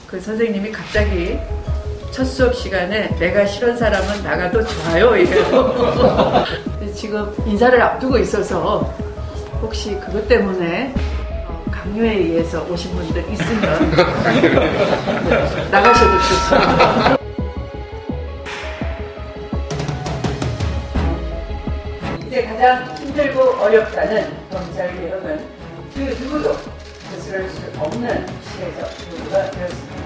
그 선생님이 갑자기 첫 수업 시간에 내가 싫은 사람은 나가도 좋아요 이래요. 지금 인사를 앞두고 있어서 혹시 그것 때문에 강요에 의해서 오신 분들 있으면 나가셔도 좋습니다. 이제 가장 힘들고 어렵다는 검찰개혁은 그 누구도 거스를 수 없는 시대적 요구가 되었습니다.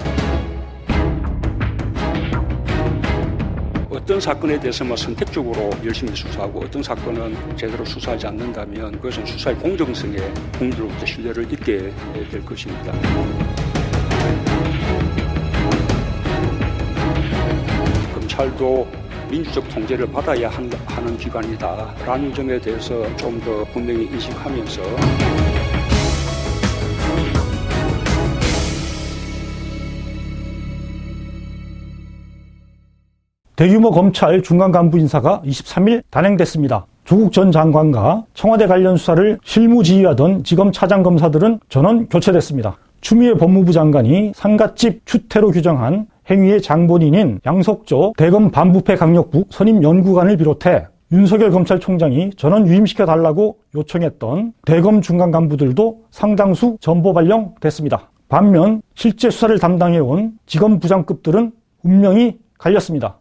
어떤 사건에 대해서만 선택적으로 열심히 수사하고 어떤 사건은 제대로 수사하지 않는다면 그것은 수사의 공정성에 국민들로부터 신뢰를 잃게 될 것입니다. 검찰도 민주적 통제를 받아야 하는 기관이다라는 점에 대해서 좀 더 분명히 인식하면서 대규모 검찰 중간 간부 인사가 23일 단행됐습니다. 조국 전 장관과 청와대 관련 수사를 실무지휘하던 지검 차장검사들은 전원 교체됐습니다. 추미애 법무부 장관이 상갓집 추태로 규정한 행위의 장본인인 양석조 대검 반부패 강력부 선임 연구관을 비롯해 윤석열 검찰총장이 전원 유임시켜달라고 요청했던 대검 중간 간부들도 상당수 전보 발령됐습니다. 반면 실제 수사를 담당해온 지검 부장급들은 운명이 갈렸습니다.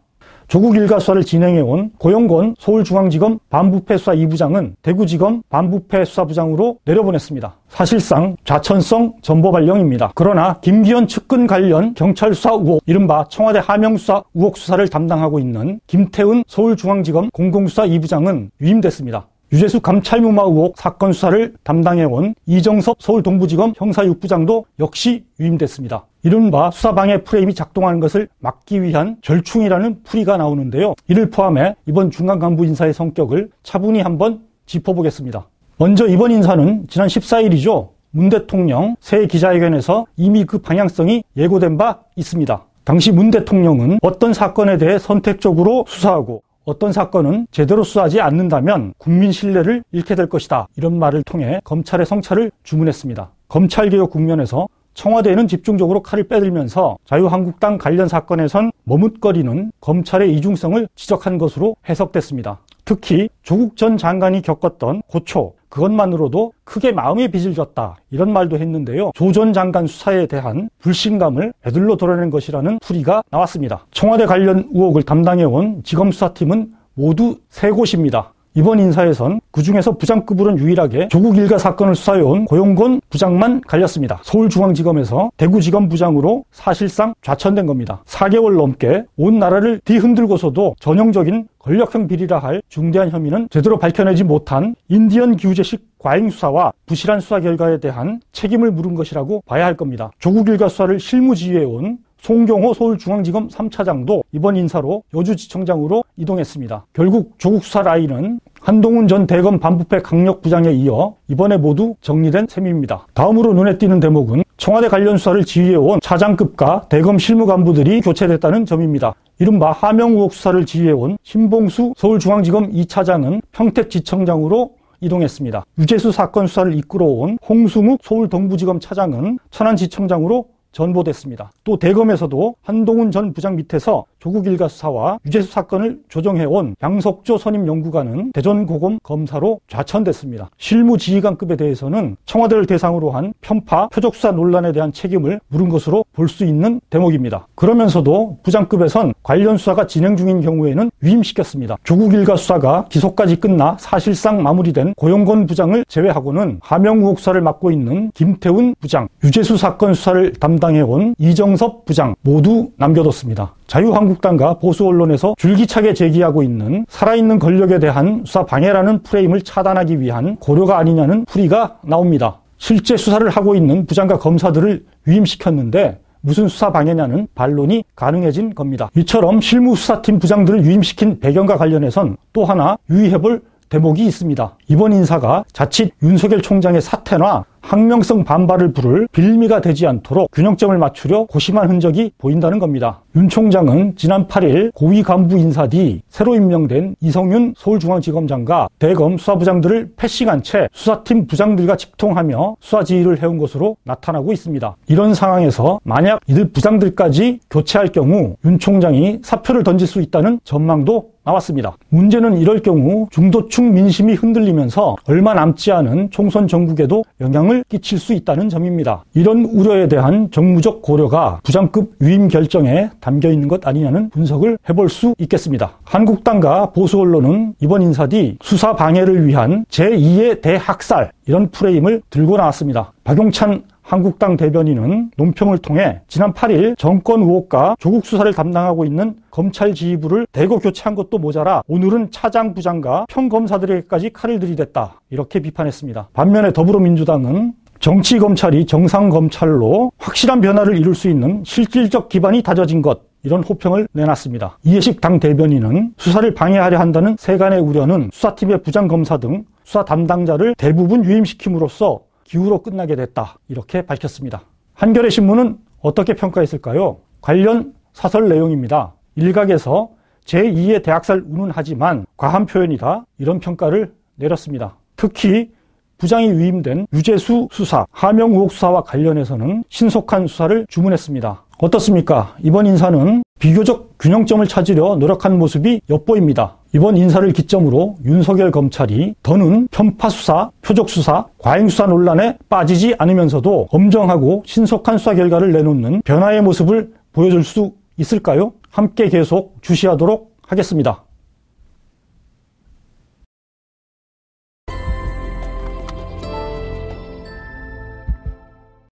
조국 일가 수사를 진행해온 고영권 서울중앙지검 반부패 수사 2부장은 대구지검 반부패 수사부장으로 내려보냈습니다. 사실상 좌천성 전보 발령입니다. 그러나 김기현 측근 관련 경찰 수사 의혹, 이른바 청와대 하명 수사 의혹 수사를 담당하고 있는 김태은 서울중앙지검 공공수사 2부장은 유임됐습니다. 유재수 감찰무마 의혹 사건 수사를 담당해온 이정섭 서울동부지검 형사 6부장도 역시 유임됐습니다. 이른바 수사방해 프레임이 작동하는 것을 막기 위한 절충이라는 풀이가 나오는데요. 이를 포함해 이번 중간 간부 인사의 성격을 차분히 한번 짚어보겠습니다. 먼저 이번 인사는 지난 14일이죠. 문 대통령 새 기자회견에서 이미 그 방향성이 예고된 바 있습니다. 당시 문 대통령은 어떤 사건에 대해 선택적으로 수사하고 어떤 사건은 제대로 수사하지 않는다면 국민 신뢰를 잃게 될 것이다. 이런 말을 통해 검찰의 성찰을 주문했습니다. 검찰개혁 국면에서 청와대는 집중적으로 칼을 빼들면서 자유한국당 관련 사건에선 머뭇거리는 검찰의 이중성을 지적한 것으로 해석됐습니다. 특히 조국 전 장관이 겪었던 고초, 그것만으로도 크게 마음의 빚을 졌다, 이런 말도 했는데요. 조 전 장관 수사에 대한 불신감을 에둘러 드러낸 것이라는 풀이가 나왔습니다. 청와대 관련 의혹을 담당해온 지검수사팀은 모두 3곳입니다. 이번 인사에선 그중에서 부장급으로는 유일하게 조국 일가 사건을 수사해온 고용권 부장만 갈렸습니다. 서울중앙지검에서 대구지검 부장으로 사실상 좌천된 겁니다. 4개월 넘게 온 나라를 뒤흔들고서도 전형적인 권력형 비리라 할 중대한 혐의는 제대로 밝혀내지 못한 인디언 기우제식 과잉 수사와 부실한 수사 결과에 대한 책임을 물은 것이라고 봐야 할 겁니다. 조국 일가 수사를 실무지휘해온 송경호 서울중앙지검 3차장도 이번 인사로 여주지청장으로 이동했습니다. 결국 조국 수사 라인은 한동훈 전 대검 반부패 강력부장에 이어 이번에 모두 정리된 셈입니다. 다음으로 눈에 띄는 대목은 청와대 관련 수사를 지휘해온 차장급과 대검 실무간부들이 교체됐다는 점입니다. 이른바 하명 의혹 수사를 지휘해온 신봉수 서울중앙지검 2차장은 평택지청장으로 이동했습니다. 유재수 사건 수사를 이끌어온 홍승욱 서울동부지검 차장은 천안지청장으로 전보됐습니다. 또 대검에서도 한동훈 전 부장 밑에서 조국 일가 수사와 유재수 사건을 조정해온 양석조 선임 연구관은 대전고검 검사로 좌천됐습니다. 실무지휘관급에 대해서는 청와대를 대상으로 한 편파, 표적 수사 논란에 대한 책임을 물은 것으로 볼 수 있는 대목입니다. 그러면서도 부장급에선 관련 수사가 진행 중인 경우에는 유임시켰습니다. 조국 일가 수사가 기소까지 끝나 사실상 마무리된 고용권 부장을 제외하고는 하명 의혹 수사를 맡고 있는 김태훈 부장, 유재수 사건 수사를 담당해온 이정섭 부장 모두 남겨뒀습니다. 자유한국당과 보수 언론에서 줄기차게 제기하고 있는 살아있는 권력에 대한 수사 방해라는 프레임을 차단하기 위한 고려가 아니냐는 풀이가 나옵니다. 실제 수사를 하고 있는 부장과 검사들을 유임시켰는데 무슨 수사 방해냐는 반론이 가능해진 겁니다. 이처럼 실무수사팀 부장들을 유임시킨 배경과 관련해선 또 하나 유의해볼 대목이 있습니다. 이번 인사가 자칫 윤석열 총장의 사퇴나 항명성 반발을 부를 빌미가 되지 않도록 균형점을 맞추려 고심한 흔적이 보인다는 겁니다. 윤 총장은 지난 8일 고위 간부 인사 뒤 새로 임명된 이성윤 서울중앙지검장과 대검 수사부장들을 패싱한 채 수사팀 부장들과 집통하며 수사 지휘를 해온 것으로 나타나고 있습니다. 이런 상황에서 만약 이들 부장들까지 교체할 경우 윤 총장이 사표를 던질 수 있다는 전망도 나왔습니다. 문제는 이럴 경우 중도층 민심이 흔들리면서 얼마 남지 않은 총선 전국에도 영향을 끼칠 수 있다는 점입니다. 이런 우려에 대한 정무적 고려가 부장급 위임 결정에 담겨 있는 것 아니냐는 분석을 해볼 수 있겠습니다. 한국당과 보수 언론은 이번 인사 뒤 수사 방해를 위한 제2의 대학살 이런 프레임을 들고 나왔습니다. 박용찬 한국당 대변인은 논평을 통해 지난 8일 정권 의혹과 조국 수사를 담당하고 있는 검찰 지휘부를 대거 교체한 것도 모자라 오늘은 차장 부장과 평검사들에게까지 칼을 들이댔다. 이렇게 비판했습니다. 반면에 더불어민주당은 정치검찰이 정상검찰로 확실한 변화를 이룰 수 있는 실질적 기반이 다져진 것 이런 호평을 내놨습니다. 이해식 당 대변인은 수사를 방해하려 한다는 세간의 우려는 수사팀의 부장검사 등 수사 담당자를 대부분 유임시킴으로써 기우로 끝나게 됐다. 이렇게 밝혔습니다. 한겨레 신문은 어떻게 평가했을까요? 관련 사설 내용입니다. 일각에서 제2의 대학살 운운하지만 과한 표현이다. 이런 평가를 내렸습니다. 특히 부장이 위임된 유재수 수사, 하명 의혹 수사와 관련해서는 신속한 수사를 주문했습니다. 어떻습니까? 이번 인사는 비교적 균형점을 찾으려 노력한 모습이 엿보입니다. 이번 인사를 기점으로 윤석열 검찰이 더는 편파수사, 표적수사, 과잉수사 논란에 빠지지 않으면서도 엄정하고 신속한 수사 결과를 내놓는 변화의 모습을 보여줄 수 있을까요? 함께 계속 주시하도록 하겠습니다.